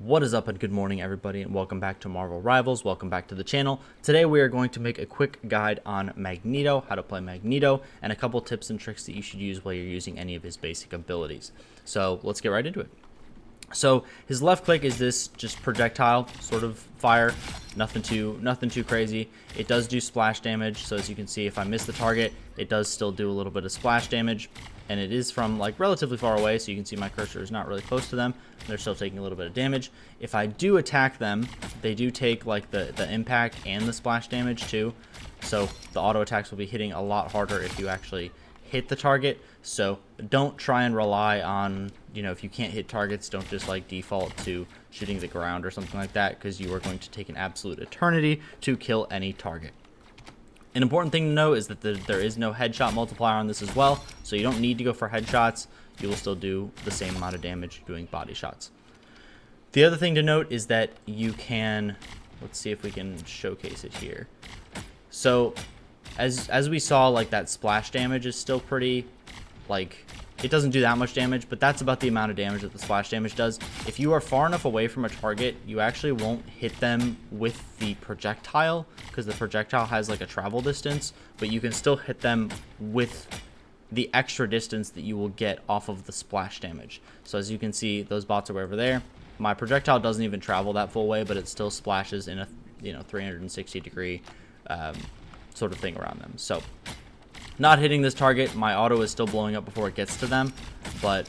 What is up and good morning everybody, and welcome back to Marvel Rivals. Welcome back to the channel. Today we are going to make a quick guide on Magneto, how to play Magneto, and a couple tips and tricks that you should use while you're using any of his basic abilities. So let's get right into it. So his left click is this just projectile sort of fire, nothing too crazy. It does do splash damage, so as you can see, if I miss the target, it does still do a little bit of splash damage, and it is from like relatively far away, so you can see my cursor is not really close to them. They're still taking a little bit of damage. If I do attack them, they do take like the impact and the splash damage too, so the auto attacks will be hitting a lot harder if you actually hit the target. So don't try and rely on, if you can't hit targets, don't just like default to shooting the ground or something like that, because you are going to take an absolute eternity to kill any target. An important thing to know is that there is no headshot multiplier on this as well, so you don't need to go for headshots. You will still do the same amount of damage doing body shots. The other thing to note is that you can, let's see if we can showcase it here. So as we saw, like that splash damage is still pretty, like, it doesn't do that much damage, but that's about the amount of damage that the splash damage does. If you are far enough away from a target, you actually won't hit them with the projectile, because the projectile has like a travel distance, but you can still hit them with the extra distance that you will get off of the splash damage. So as you can see, those bots are over there. My projectile doesn't even travel that full way, but it still splashes in a 360 degree sort of thing around them. So not hitting this target, my auto is still blowing up before it gets to them, but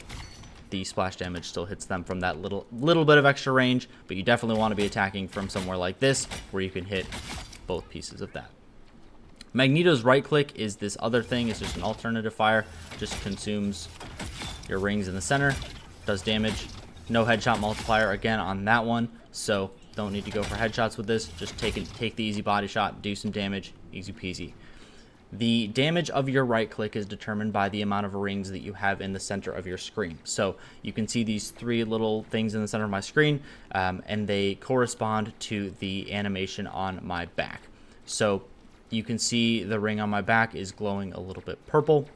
the splash damage still hits them from that little bit of extra range. But you definitely want to be attacking from somewhere like this, where you can hit both pieces of that. Magneto's right click is this other thing. It's just an alternative fire, just consumes your rings in the center, does damage. No headshot multiplier again on that one, so don't need to go for headshots with this. Just take the easy body shot, do some damage, easy peasy. The damage of your right click is determined by the amount of rings that you have in the center of your screen. So you can see these three little things in the center of my screen, and they correspond to the animation on my back. So you can see the ring on my back is glowing a little bit purple.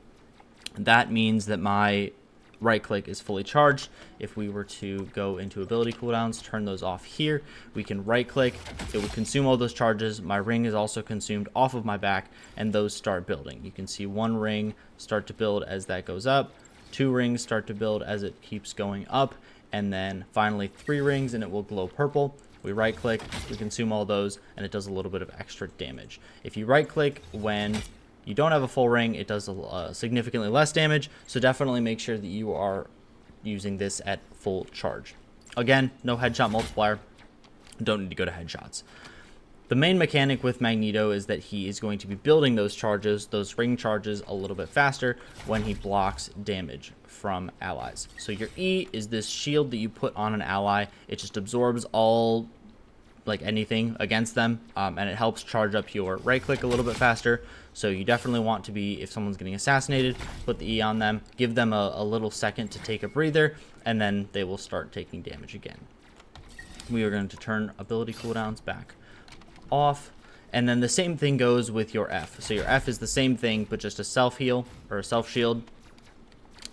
That means that my right click is fully charged. If we were to go into ability cooldowns, turn those off here, we can right click, it would consume all those charges. My ring is also consumed off of my back, and those start building. You can see one ring start to build as that goes up, two rings start to build as it keeps going up, and then finally 3 rings and it will glow purple. We right click, we consume all those, and it does a little bit of extra damage. If you right click when you don't have a full ring, it does significantly less damage, so definitely make sure that you are using this at full charge. Again, no headshot multiplier, don't need to go to headshots. The main mechanic with Magneto is that he is going to be building those charges, those ring charges, a little bit faster when he blocks damage from allies. So your E is this shield that you put on an ally. It just absorbs all, like anything against them, and it helps charge up your right click a little bit faster. So you definitely want to be, if someone's getting assassinated, put the E on them, give them a little second to take a breather, and then they will start taking damage again. We are going to turn ability cooldowns back off, and then the same thing goes with your F. So your F is the same thing, but just a self heal or a self shield.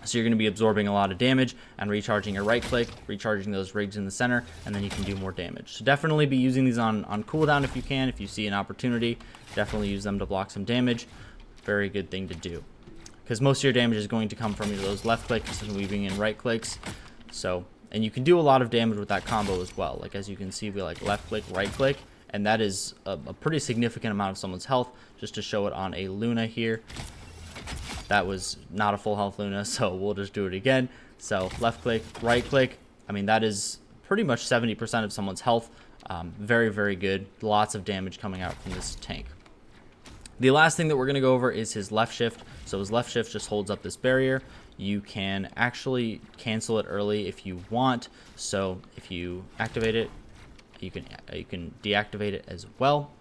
So you're going to be absorbing a lot of damage and recharging your right click, recharging those rigs in the center, and then you can do more damage. So definitely be using these on cooldown if you can. If you see an opportunity, definitely use them to block some damage. Very good thing to do, because most of your damage is going to come from those left clicks and weaving in right clicks. So, and you can do a lot of damage with that combo as well. Like as you can see, we like left click, right click, and that is a pretty significant amount of someone's health. Just to show it on a Luna here. That was not a full health Luna, so we'll just do it again. So left click, right click. I mean, that is pretty much 70% of someone's health. Very, very good. Lots of damage coming out from this tank. The last thing that we're going to go over is his left shift. So his left shift just holds up this barrier. You can actually cancel it early if you want. So if you activate it, you can deactivate it as well.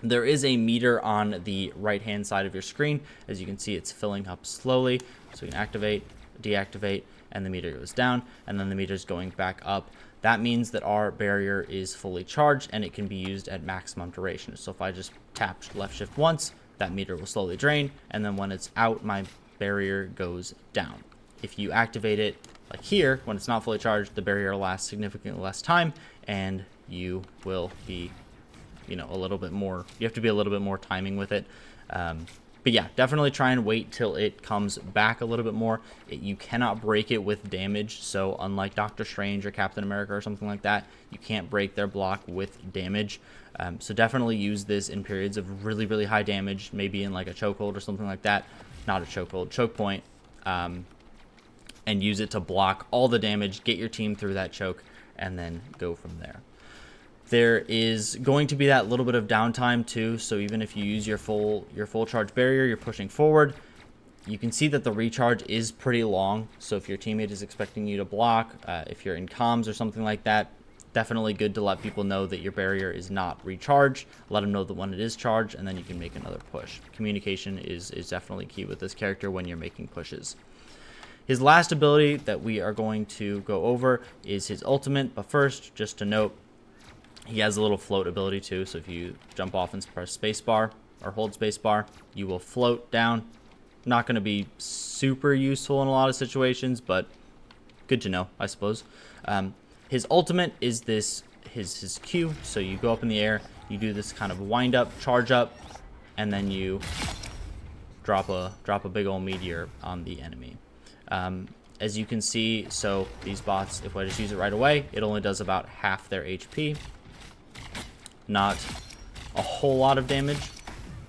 There is a meter on the right hand side of your screen. As you can see, it's filling up slowly. So you can activate, deactivate, and the meter goes down, and then the meter is going back up. That means that our barrier is fully charged and it can be used at maximum duration. So if I just tap left shift once, that meter will slowly drain, and then when it's out, my barrier goes down. if you activate it like here, when it's not fully charged, the barrier lasts significantly less time, and you will be, you know, a little bit more, you have to be a little bit more timing with it. But yeah, definitely try and wait till it comes back a little bit more. You cannot break it with damage. So unlike Doctor Strange or Captain America or something like that, you can't break their block with damage. So definitely use this in periods of really, really high damage, maybe in like a chokehold or something like that. Not a chokehold, choke point. And use it to block all the damage, get your team through that choke, and then go from there. There is going to be that little bit of downtime too, so even if you use your full charge barrier, you're pushing forward, you can see that the recharge is pretty long. So if your teammate is expecting you to block, if you're in comms or something like that, definitely good to let people know that your barrier is not recharged. Let them know that when it is charged, and then you can make another push. Communication is definitely key with this character when you're making pushes. His last ability that we are going to go over is his ultimate, but first, just to note, he has a little float ability too, so if you jump off and press spacebar or hold spacebar, you will float down. Not going to be super useful in a lot of situations, but good to know, I suppose. His ultimate is this his Q, so you go up in the air, you do this kind of wind up, charge up, and then you drop a big old meteor on the enemy. As you can see, so these bots, if I just use it right away, it only does about half their HP. Not a whole lot of damage,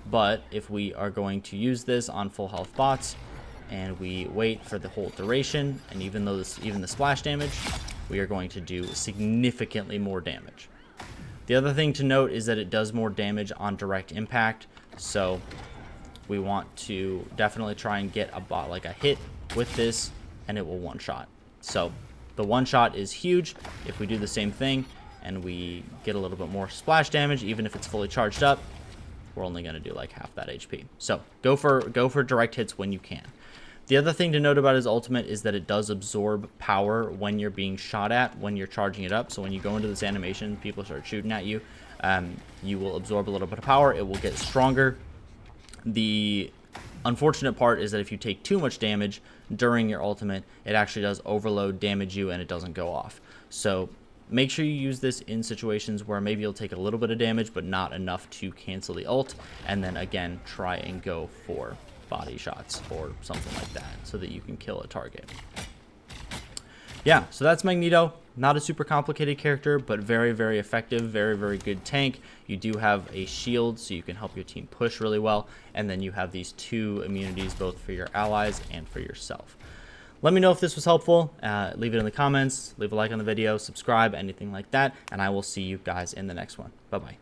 but if we are going to use this on full health bots and we wait for the whole duration, and even though even the splash damage, we are going to do significantly more damage. The other thing to note is that it does more damage on direct impact, so we want to definitely try and get a bot like a hit with this, and it will one shot. So the one shot is huge. If we do the same thing and we get a little bit more splash damage, even if it's fully charged up, we're only going to do like half that HP. So go for direct hits when you can. The other thing to note about his ultimate is that it does absorb power when you're being shot at, when you're charging it up. So when you go into this animation, people start shooting at you, you will absorb a little bit of power. It will get stronger. The unfortunate part is that if you take too much damage during your ultimate, it actually does overload, damage you, and it doesn't go off. So make sure you use this in situations where maybe you'll take a little bit of damage, but not enough to cancel the ult. And then again, try and go for body shots or something like that so that you can kill a target. Yeah, so that's Magneto. Not a super complicated character, but very, very effective, very, very good tank. You do have a shield, so you can help your team push really well. And then you have these 2 immunities, both for your allies and for yourself. Let me know if this was helpful. Leave it in the comments. Leave a like on the video. Subscribe, anything like that. And I will see you guys in the next one. Bye-bye.